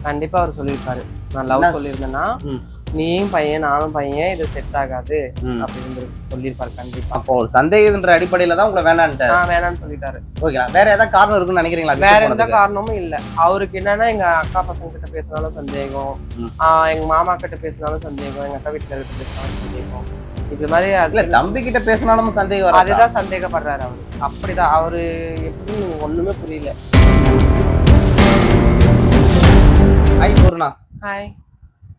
கண்டிப்பா அவர் சொல்லியிருப்பாரு. நான் லவ் சொல்லியிருந்தேன்னா, நீயும் பையன் நானும் பையன் இது செட் ஆகாது அப்படின்னு சொல்லியிருப்பாரு கண்டிப்பா. அப்போ ஒரு சந்தேகன்ற அடிப்படையில தான் உங்களை வேணான்ட்டாரு. வேணான்னு சொல்லிட்டாரு. ஓகே, வேற ஏதாவது காரணம் இருக்குன்னு நினைக்கிறீங்களா? வேற எந்த காரணமும் இல்ல. அவருக்கு என்னன்னா எங்க அக்கா பசங்க கிட்ட பேசினாலும் சந்தேகம், எங்க மாமா கிட்ட பேசினாலும் சந்தேகம், எங்க அக்கா வீட்டுல கிட்ட பேசினாலும் சந்தேகம். இது மாதிரி இல்ல தம்பி கிட்ட பேசினாலும் சந்தேகம் வரும். அதுதான் சந்தேகப்படுறாரு அவரு. அப்படிதான் அவரு எப்படின்னு ஒண்ணுமே புரியல. ஹாய் பூர்ணா. ஹாய்.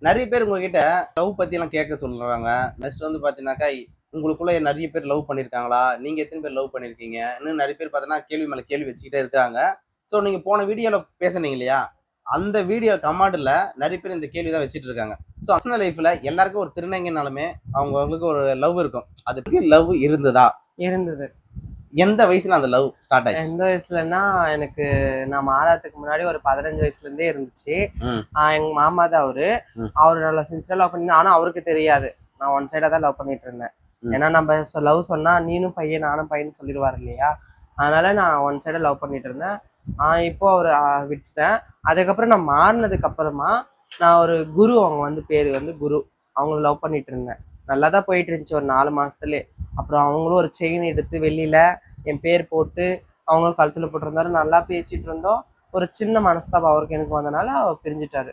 நிறைய பேர் உங்ககிட்ட லவ் பத்தி எல்லாம் கேட்க சொல்றாங்க. நெக்ஸ்ட் வந்து பாத்தீங்கன்னாக்கா உங்களுக்குள்ள நிறைய பேர் லவ் பண்ணிருக்காங்களா, நீங்க எத்தனை பேர் லவ் பண்ணிருக்கீங்க, இன்னும் நிறைய பேர் பார்த்தீங்கன்னா கேள்வி மேல கேள்வி வச்சுக்கிட்டே இருக்காங்க. ஸோ நீங்க போன வீடியோல பேசுனீங்க இல்லையா, அந்த வீடியோ கமெண்ட்ல நிறைய பேர் இந்த கேள்வி தான் வச்சுட்டு இருக்காங்க. ஸோ பர்சனல் லைஃப்ல எல்லாருக்கும் ஒரு திருநங்கைனாலுமே அவங்களுக்கு ஒரு லவ் இருக்கும். அதுக்கு லவ் இருந்ததா? இருந்தது. எந்த வயசுல அந்த லவ் ஸ்டார்ட் ஆயிடுச்சு? எந்த வயசுலன்னா எனக்கு நான் மாறதுக்கு முன்னாடி ஒரு 15 வயசுல இருந்தே இருந்துச்சு. எங்க மாமா தான் அவரு நல்லா சின்சியரா லவ் பண்ணி, ஆனா அவருக்கு தெரியாது நான் ஒன் சைடா தான் லவ் பண்ணிட்டு இருந்தேன். ஏன்னா நம்ம லவ் சொன்னா நீனும் பையன் நானும் பையன் சொல்லிடுவாரு இல்லையா, அதனால நான் ஒன் சைடா லவ் பண்ணிட்டு இருந்தேன். இப்போ அவரு விட்டுட்டேன். அதுக்கப்புறம் நான் மாறினதுக்கு அப்புறமா நான் ஒரு குரு, அவங்க வந்து பேரு வந்து குரு, அவங்கள லவ் பண்ணிட்டு இருந்தேன். நல்லாதான் போயிட்டு இருந்துச்சு ஒரு 4 மாசத்துலயே. அப்புறம் அவங்களும் ஒரு செயின் எடுத்து வெளியில என் பேர் போட்டு அவங்களும் கழுத்துல போட்டிருந்தாரு. நல்லா பேசிட்டு இருந்தோம். ஒரு சின்ன மனஸ்தாபம் அவருக்கு எனக்கு வந்தனால அவர் பிரிஞ்சுட்டாரு.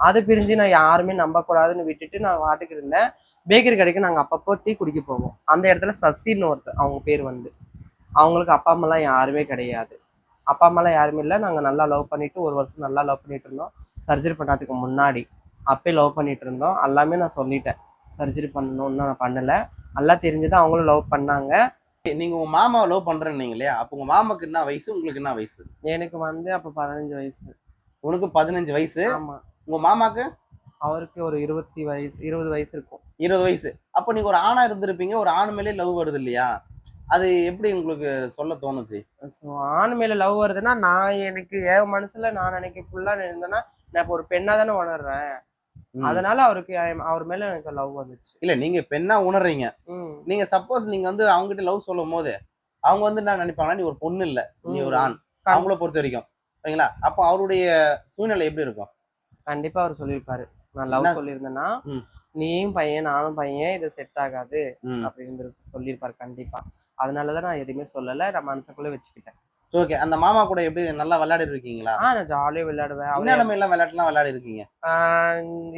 அது பிரிஞ்சு நான் யாருமே நம்பக்கூடாதுன்னு விட்டுட்டு நான் வாட்டுக்கு இருந்தேன். பேக்கரி கடைக்கு நாங்கள் அப்பப்போ டீ குடிக்க போவோம். அந்த இடத்துல சசின்னு ஒருத்தர், அவங்க பேர் வந்து, அவங்களுக்கு அப்பா அம்மாலாம் யாருமே கிடையாது. அப்பா அம்மாலாம் யாருமே இல்லை. நாங்கள் நல்லா லவ் பண்ணிட்டு 1 வருஷம் நல்லா லவ் பண்ணிட்டு இருந்தோம். சர்ஜரி பண்ணாததுக்கு முன்னாடி அப்பயே லவ் பண்ணிட்டு இருந்தோம். எல்லாமே நான் சொல்லிட்டேன், சர்ஜரி பண்ணணும்னு நான் பண்ணலை. நல்லா தெரிஞ்சுதான் அவங்களும் லவ் பண்ணாங்க. நீங்க உங்க மாமாவை லவ் பண்றேன்னீங்க இல்லையா, அப்ப உங்க மாமாக்கு என்ன வயசு, உங்களுக்கு என்ன வயசு? எனக்கு வந்து அப்ப 15 வயசு. உனக்கு 15 வயசு. ஆமா. உங்க மாமாக்கு? அவருக்கு ஒரு 20 வயசு இருக்கும். 20 வயசு. அப்ப நீங்க ஒரு ஆணா இருந்திருப்பீங்க, ஒரு ஆண் மேலே லவ் வருது இல்லையா, அது எப்படி உங்களுக்கு சொல்ல தோணுச்சு? ஆண் மேல லவ் வருதுன்னா, நான் எனக்கு என் மனசுல நான் நினைக்க ஃபுல்லா இருந்தேன்னா, நான் இப்ப ஒரு பெண்ணா தானே உணர்றேன். அதனால அவருக்கு அவர் மேல எனக்கு லவ் வந்துச்சு. இல்ல நீங்க பெண்ணா உணர்றீங்க. நீங்க சப்போஸ் நீங்க வந்து அவங்க கிட்ட லவ் சொல்லும் போது அவங்க வந்து என்ன நினைப்பாங்கன்னா, நீ ஒரு பொண்ணு இல்ல, நீ ஒரு ஆண். அவங்கள பொறுத்த வரைக்கும் சரிங்களா? அப்போ அவருடைய சூழ்நிலை எப்படி இருக்கும்? கண்டிப்பா அவர் சொல்லியிருப்பாரு. நான் லவ் சொல்லியிருந்தேன்னா, நீயும் பையன் நானும் பையன் இது செட் ஆகாது அப்படின்னு சொல்லியிருப்பாரு கண்டிப்பா. அதனாலதான் நான் எதுவுமே சொல்லல, நான் மனசுக்குள்ள வச்சுக்கிட்டேன். ஓகே, அந்த மாமா கூட எப்படி நல்லா விளையாடி இருக்கீங்களா? நான் ஜாலியா விளையாடுவேன். என்னென்ன எல்லாம் விளையாட்டுலாம் விளையாடி இருக்கீங்க?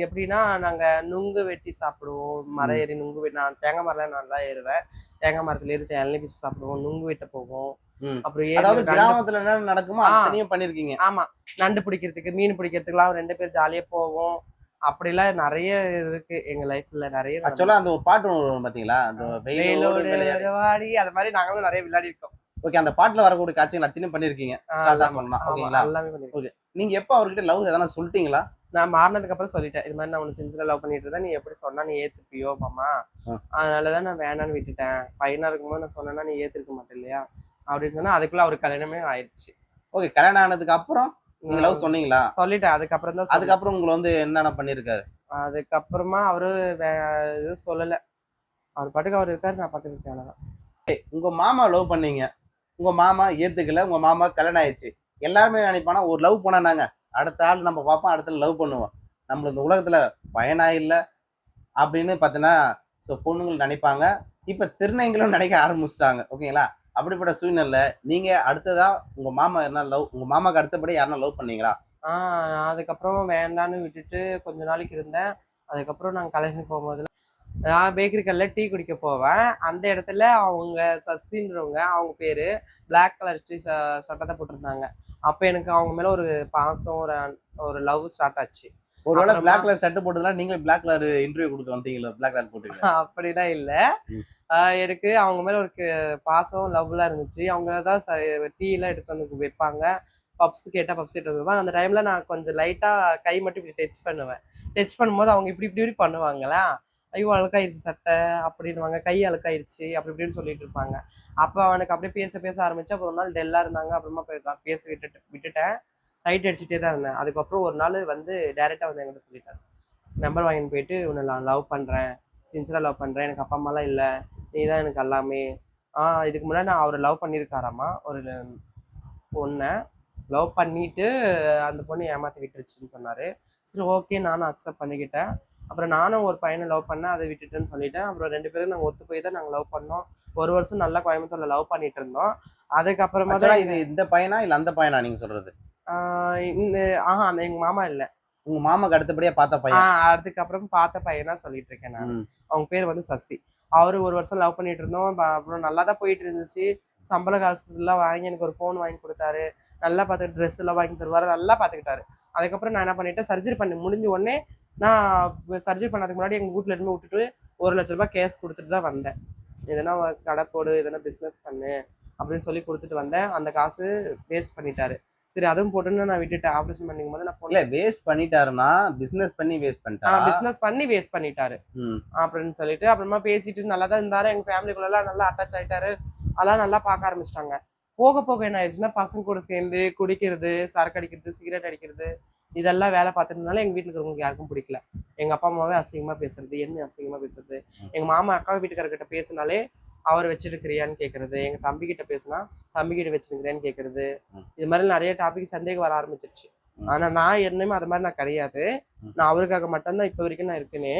எப்படின்னா, நாங்க நுங்கு வெட்டி சாப்பிடுவோம். மரம் ஏறி நுங்கு வெட்டி, நான் தேங்காய் மரம் நல்லா ஏறுவேன். தேங்காய் மரத்துல ஏறி இளநீ பிச்சு சாப்பிடுவோம். நுங்கு வெட்ட போவோம். அப்புறம் கிராமத்துல என்ன நடக்குமோ அத்தனையும் பண்ணிருக்கீங்க. ஆமா, நண்டு பிடிக்கிறதுக்கு மீன் பிடிக்கிறதுக்குலாம் 2 பேர் ஜாலியா போவோம். அப்படிலாம் நிறைய இருக்கு எங்க லைஃப்ல. நிறைய ஆக்சுவலா அந்த ஒரு பாட்டு வரும் பாத்தீங்களா, அந்த வெயிலோடு விளையாடி, அது மாதிரி நாங்களும் நிறைய விளையாடி இருக்கோம். ஓகே, அந்த பாட்டுல வரக்கூடிய காட்சிகள் அத்தனையும் பண்ணிருக்கீங்க. ஓகே, நீங்க எப்ப அவர்கிட்ட லவ் எதனா சொல்லிட்டீங்களா? நான் மாறினதுக்கு அப்புறம் சொல்லிட்டேன், இது மாதிரி நான் உனக்கு சின்சியரா லவ் பண்ணிட்டு இருந்தேன், நீ எப்படி சொன்னா நீ ஏத்துப்பியோ மாமா, அதனாலதான் நான் வேணான்னு விட்டுட்டேன். பையனா இருக்கும்போது நான் சொன்னேன்னா நீ ஏத்துக்க மாட்டேன் இல்லையா அப்படின்னு சொன்னா, அதுக்குள்ள அவருக்கு கல்யாணமே ஆயிடுச்சு. ஓகே, கல்யாணம் ஆனதுக்கு அப்புறம் நீங்க லவ் சொன்னீங்களா? சொல்லிட்டேன். அதுக்கப்புறம் தான். அதுக்கப்புறம் உங்களை வந்து என்னென்ன பண்ணிருக்காரு? அதுக்கப்புறமா அவரு எதுவும் சொல்லல. அவர் பாட்டுக்கு அவர் இருக்காரு, நான் பாட்டுக்கு இருக்கேன், அவ்வளவுதான். உங்க மாமா லவ் பண்ணீங்க, உங்க மாமா ஏத்துக்கல, உங்க மாமா கல்யாணம் ஆயிடுச்சு. எல்லாருமே நினைப்பானா, ஒரு லவ் பண்ணாங்க அடுத்த ஆள் நம்ம பார்ப்போம், அடுத்த லவ் பண்ணுவோம், நம்மள இந்த உலகத்துல பயனா இல்ல அப்படின்னு பார்த்தீங்கன்னா பொண்ணுங்கள் நினைப்பாங்க. இப்ப திருநங்கைகளும் நினைக்க ஆரம்பிச்சிட்டாங்க. ஓகேங்களா? அப்படிப்பட்ட சூழ்நிலை நீங்க அடுத்ததா உங்க மாமா என்ன லவ், உங்க மாமாக்கு அடுத்தபடி யாரா லவ் பண்ணீங்களா? நான் அதுக்கப்புறம் வேண்டான்னு விட்டுட்டு கொஞ்ச நாளைக்கு இருந்தேன். அதுக்கப்புறம் நாங்க கல்யாணம் போகும்போது நான் பேக்கரி கடையில் டீ குடிக்க போவேன். அந்த இடத்துல அவங்க சசின்றவங்க, அவங்க பேரு, பிளாக் கலர் சட்டத்தை போட்டிருந்தாங்க. அப்ப எனக்கு அவங்க மேல ஒரு பாசம், ஒரு லவ் ஸ்டார்ட் ஆச்சு. ஒருவேளை பிளாக் கலர் ஷர்ட் போட்டதுலாம் நீங்களே பிளாக் கலர் இன்டர்வியூ கொடுத்து வந்தீங்களா? பிளாக் கலர் போட்டுங்க அப்படிலாம் இல்ல. எனக்கு அவங்க மேல ஒரு பாசம், லவ்லாம் இருந்துச்சு. அவங்க தான் டீ எல்லாம் எடுத்து வந்து வைப்பாங்க. பப்ஸ் கேட்டா பப்ஸ் எடுத்து வருவாங்க. அந்த டைம்ல நான் கொஞ்சம் லைட்டா கை மட்டும் இப்படி டச் பண்ணுவேன். டச் பண்ணும்போது அவங்க இப்படி இப்படி இப்படி பண்ணுவாங்களா, ஐயோ அழுக்காயிருச்சு சட்டை அப்படின்வாங்க, கை அழுக்காயிருச்சு அப்படி இப்படின்னு சொல்லிட்டு இருப்பாங்க. அப்போ அவனுக்கு அப்படியே பேச ஆரம்பிச்சு. அப்புறம் ஒரு நாள் டெல்லா இருந்தாங்க. அப்புறமா பேச விட்டுட்டேன். சைட் அடிச்சுட்டே தான் இருந்தேன். அதுக்கப்புறம் ஒரு நாள் வந்து டைரக்டா வந்து என்கிட்ட சொல்லிட்டாரு, நம்பர் வாங்கின்னு போயிட்டு, உன்னை நான் லவ் பண்றேன், சின்சியரா லவ் பண்றேன், எனக்கு அப்பா அம்மாலாம் இல்லை, நீ தான் எனக்கு எல்லாமே. இதுக்கு முன்னாடி நான் அவரை லவ் பண்ணியிருக்காராமா ஒரு பொண்ணை. லவ் பண்ணிட்டு அந்த பொண்ணு ஏமாத்தி விட்டுருச்சுன்னு சொன்னாரு. சரி ஓகே நானும் அக்செப்ட் பண்ணிக்கிட்டேன். அப்புறம் நானும் ஒரு பையனை லவ் பண்ணேன், அதை விட்டுட்டேன்னு சொல்லிட்டேன். அப்புறம் 2 பேரும் நாங்கள் ஒத்து போய் தான் நாங்கள் லவ் பண்ணோம். 1 வருஷம் நல்லா கோயம்புத்தூர்ல லவ் பண்ணிட்டு இருந்தோம். அதுக்கப்புறமா ஆக்சுவலா தான் இது இந்த பையனா இல்ல அந்த பையனா நீங்க சொல்றது? இந்த அந்த எங்க மாமா இல்ல. உங்க மாமாக்கு அடுத்தபடியா பார்த்த பையன். அதுக்கப்புறம் பார்த்த பையனா சொல்லிட்டு இருக்கேன் நான். ம். அவங்க பேர் வந்து சசி. அவரு 1 வருஷம் லவ் பண்ணிட்டு இருந்தோம். அப்புறம் நல்லா தான் போயிட்டு இருந்துச்சு. சம்பள காசுலாம் வாங்கி எனக்கு ஒரு ஃபோன் வாங்கி கொடுத்தாரு. நல்லா பார்த்து ட்ரெஸ் எல்லாம் வாங்கி தருவாரு. நல்லா பார்த்துக்கிட்டாரு. அதுக்கப்புறம் நான் என்ன பண்ணிட்டேன், சர்ஜரி பண்ணி முடிஞ்ச உடனே நான் சர்ஜரி பண்ணதுக்கு முன்னாடி எங்க வீட்ல இருந்து விட்டுட்டு ₹1,00,000 கேஸ் கொடுத்துட்டு தான் வந்தேன். எதனா கடை போடு, எதனா பிசினஸ் பண்ணு அப்படின்னு சொல்லி கொடுத்துட்டு வந்தேன். அந்த காசு வேஸ்ட் பண்ணிட்டாரு. சரி அதுவும் போட்டுன்னு நான் விட்டுட்டேன். ஆபரேஷன் பண்ணிக்கும் போது நான் இல்ல வேஸ்ட் பண்ணிட்டாருன்னா பிசினஸ் பண்ணி வேஸ்ட் பண்ணிட்டாரா? பிசினஸ் பண்ணி வேஸ்ட் பண்ணிட்டாரு அப்படின்னு சொல்லிட்டு அப்புறமா பேசிட்டு நல்லா தான் இருந்தாரு. எங்க ஃபேமிலிக்குள்ள எல்லாம் நல்லா அட்டாச் ஆயிட்டாரு. அதெல்லாம் நல்லா பார்க்க ஆரம்பிச்சிட்டாங்க. போக போக என்ன ஆயிடுச்சுன்னா பசங்க கூட சேர்ந்து குடிக்கிறது, சரக்கு அடிக்கிறது, சிகரெட் அடிக்கிறது இதெல்லாம் வேலை பார்த்துட்டதுனால எங்க வீட்டுல இருக்கிறவங்களுக்கு யாருக்கும் பிடிக்கல. எங்க அப்பா அம்மாவே அசிங்கமா பேசுறது, என்ன அசிங்கமா பேசுறது. எங்க மாமா அக்கா வீட்டுக்காரர்கிட்ட பேசினாலே அவர் வச்சிருக்கிறியான்னு கேட்கறது, எங்க தம்பி கிட்ட பேசினா தம்பி கிட்ட வச்சிருக்கிறேன்னு கேட்கறது. இது மாதிரி நிறைய டாபிக் சந்தேகம் வர ஆரம்பிச்சிருச்சு. ஆனா நான் என்னமே அது மாதிரி நான் கிடையாது. நான் அவருக்காக மட்டும்தான் இப்ப வரைக்கும் நான் இருக்கேனே.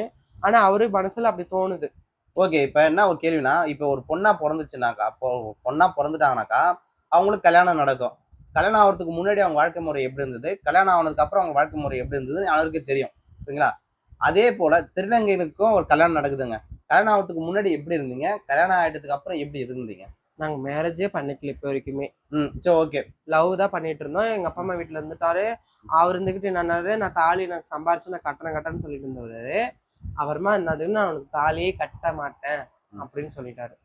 ஆனா அவரு மனசுல அப்படி தோணுது. ஓகே. இப்ப என்ன ஒரு கேள்வினா, இப்ப ஒரு பொண்ணா பொறந்துச்சுனாக்கா, அப்போ பொண்ணா பொறந்துட்டாங்கனாக்கா, அவங்களுக்கு கல்யாணம் நடக்கும். கல்யாணம் ஆகுறதுக்கு முன்னாடி அவங்க வாழ்க்கை முறை எப்படி இருந்தது? கல்யாணம் ஆனதுக்கு அப்புறம் அவங்க வாழ்க்கை முறை எப்படி இருந்தது? அவருக்கே தெரியும். சரிங்களா? அதே போல திருநங்கைகளுக்கும் ஒரு கல்யாணம் நடக்குதுங்க. கல்யாணம் ஆகுறதுக்கு முன்னாடி எப்படி இருந்தீங்க? கல்யாணம் ஆயிட்டதுக்கு அப்புறம் எப்படி இருந்தீங்க? நாங்க மேரேஜே பண்ணிக்கல இப்ப வரைக்குமே. சரி ஓகே. லவ் தான் பண்ணிட்டு இருந்தோம். எங்க அப்பா அம்மா வீட்டுல இருந்துட்டாரு. அவர் இருந்துகிட்டு என்னன்னாரு, நான் தாலி நான் சம்பாரிச்சு நான் கட்டணும்னு சொல்லிட்டு இருந்தவரு. அப்புறமா என்னதுன்னு நான் அவனுக்கு தாலியே கட்ட மாட்டேன் அப்படின்னு சொல்லிட்டாரு.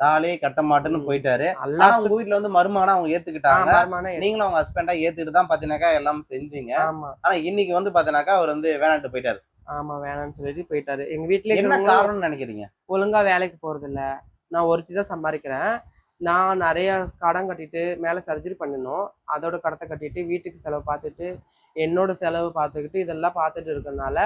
தாலியே கட்ட மாட்டேன்னு போயிட்டாரு. ஆனா எல்லாத்துக்கும் உங்க வீட்டுல வந்து மருமகனா அவங்க ஏத்துக்கிட்டாங்க. மருமகனா நீங்களும் அவங்க ஹஸ்பண்டா ஏத்துக்கிட்டு தான் பாத்தீங்கன்னாக்கா எல்லாம் செஞ்சீங்க. ஆமா ஆனா இன்னைக்கு வந்து பாத்தீங்கன்னாக்கா அவர் வந்து வேணான்ட்டு போயிட்டாரு. ஆமா வேணாம்னு சொல்லிட்டு போயிட்டாரு. எங்க வீட்டுல என்ன இருக்கிறவங்களும் காரணம்னு நினைக்கிறீங்க? ஒழுங்கா வேலைக்கு போறது இல்ல. நான் ஒருத்தி தான் சம்பாதிக்கிறேன். நான் நிறைய கடன் கட்டிட்டு மேல சர்ஜரி பண்ணணும். அதோட கடத்தை கட்டிட்டு வீட்டுக்கு செலவு பார்த்துட்டு என்னோட செலவு பார்த்துக்கிட்டு இதெல்லாம் பார்த்துட்டு இருக்கறனால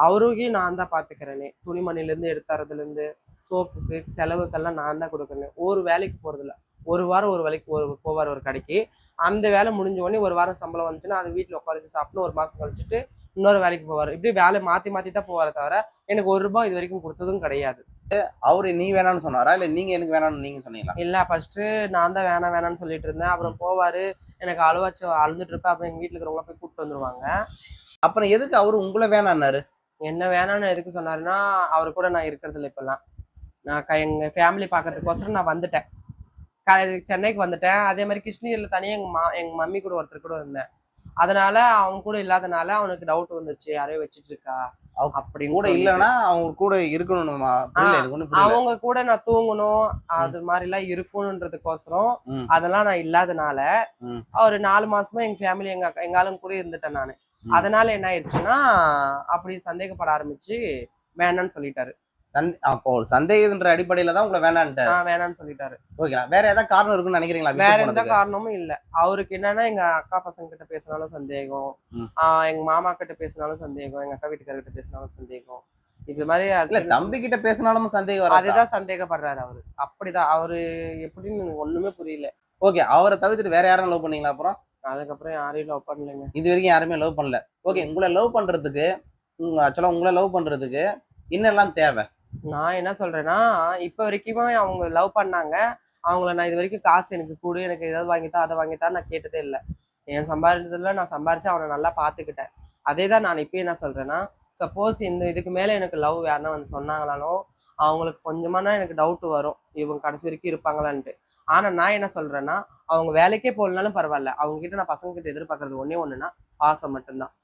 அவருக்கும் நான் தான் பார்த்துக்கிறேனே. துணிமணில இருந்து எடுத்துறதுல இருந்து சோப்புக்கு செலவுக்கெல்லாம் நான் தான் கொடுக்குறேன். ஒரு வேலைக்கு போறது இல்ல. ஒரு வாரம் ஒரு வேலைக்கு போவார் ஒரு கடைக்கு. அந்த வேலை முடிஞ்ச உடனே ஒரு வாரம் சம்பளம் வந்துச்சுன்னா அதை வீட்டுல உட்கார வச்சு சாப்பிட்டு ஒரு மாசம் கழிச்சுட்டு இன்னொரு வேலைக்கு போவாரு. இப்படி வேலை மாத்தி மாத்தி தான் போவாரே தவிர எனக்கு ₹1 இது வரைக்கும் கொடுத்ததும் கிடையாது. அவரு நீ வேணாம்னு சொன்னாரா? இல்ல நீங்க எனக்கு வேணாம்னு நீங்க சொன்னீங்களா? இல்ல ஃபர்ஸ்ட் நான் தான் வேணாம் வேணாம்னு சொல்லிட்டு இருந்தேன். அப்புறம் போவாரு. எனக்கு அழுவாச்சு அழுதுட்டு இருப்பேன். அப்புறம் எங்க வீட்டுல இருக்கிறவங்கள போய் கூப்பிட்டு வந்துருவாங்க. அப்புறம் எதுக்கு அவரு உங்களை வேணான்னாரு? என்ன வேணாம்னு எதுக்கு சொன்னாருன்னா, அவரு கூட நான் இருக்கிறது இல்ல இப்பெல்லாம். நான் எங்க ஃபேமிலி பார்க்கறதுக்கோசரம் நான் வந்துட்டேன். சென்னைக்கு வந்துட்டேன். அதே மாதிரி கிருஷ்ணகிரியில தனியா எங்க மம்மி கூட ஒருத்தர் கூட இருந்தேன். அதனால அவங்க கூட இல்லாதனால அவனுக்கு டவுட் வந்துச்சு. யாரையோ வச்சிட்டு இருக்கா அப்படின்னு கூட சொல்லிட்டு. இல்லன்னா அவங்க கூட இருக்கணுமா? புரியல, எனக்கு ஒண்ணும் புரியல. அவங்க கூட நான் தூங்கணும் அது மாதிரி எல்லாம் இருக்கணும்ன்றதுக்கோசரம் அதெல்லாம் நான் இல்லாதனால ஒரு 4 மாசமா எங்க ஃபேமிலி எங்க ஆளுங்க கூட இருந்துட்டேன் நானு. அதனால என்ன ஆயிடுச்சுன்னா அப்படி சந்தேகப்பட ஆரம்பிச்சு வேணாம்னு சொல்லிட்டாரு. அப்போ ஒரு சந்தேகன்ற அடிப்படையில தான் உங்களை வேணான்ட்டாரு. வேணாம்னு சொல்லிட்டாரு. ஓகே. வேற ஏதாவது காரணம் இருக்குன்னு நினைக்கிறீங்களா? வேற எந்த காரணமும் இல்ல. அவருக்கு என்னன்னா எங்க அக்கா பசங்க கிட்ட பேசினாலும் சந்தேகம், எங்க மாமா கிட்ட பேசினாலும் சந்தேகம், எங்க அக்கா வீட்டுக்காரர்கிட்ட பேசினாலும் சந்தேகம். இது மாதிரி இல்ல தம்பி கிட்ட பேசினாலும் சந்தேகம் வராது. அதுதான் சந்தேகப்படுறாரு அவரு. அப்படிதான் அவரு எப்படின்னு எனக்கு ஒண்ணுமே புரியல. ஓகே. அவரை தவிர்த்துட்டு வேற யாரும் லவ் பண்ணீங்களா அப்புறம்? அதுக்கப்புறம் யாரையும் லவ் பண்ணலைங்க. இது வரைக்கும் யாருமே லவ் பண்ணல. ஓகே. உங்களை லவ் பண்றதுக்கு ஆக்சுவலா உங்களை லவ் பண்றதுக்கு என்னெல்லாம் தேவை? நான் என்ன சொல்றேன்னா, இப்ப வரைக்குமே அவங்க லவ் பண்ணாங்க. அவங்கள நான் இது வரைக்கும் காசு எனக்கு கொடு, எனக்கு ஏதாவது வாங்கித்தா அதை வாங்கித்தா நான் கேட்டதே இல்லை. என் சம்பாதிச்சதுல நான் சம்பாரிச்சு அவனை நல்லா பார்த்துக்கிட்டேன். அதே தான் நான் இப்பயும் என்ன சொல்றேன்னா, சப்போஸ் இதுக்கு மேல எனக்கு லவ் யாருன்னா வந்து சொன்னாங்களாலும் அவங்களுக்கு கொஞ்சமான எனக்கு டவுட் வரும். இவங்க கடைசி வரைக்கும் இருப்பாங்களான்ட்டு. ஆனா நான் என்ன சொல்றேன்னா, அவங்க வேலைக்கே போகலனாலும் பரவாயில்ல. அவங்க கிட்ட நான் பசங்க கிட்ட எதிர்பார்க்கறது ஒண்ணே ஒண்ணுன்னா பாசம் மட்டும்தான்.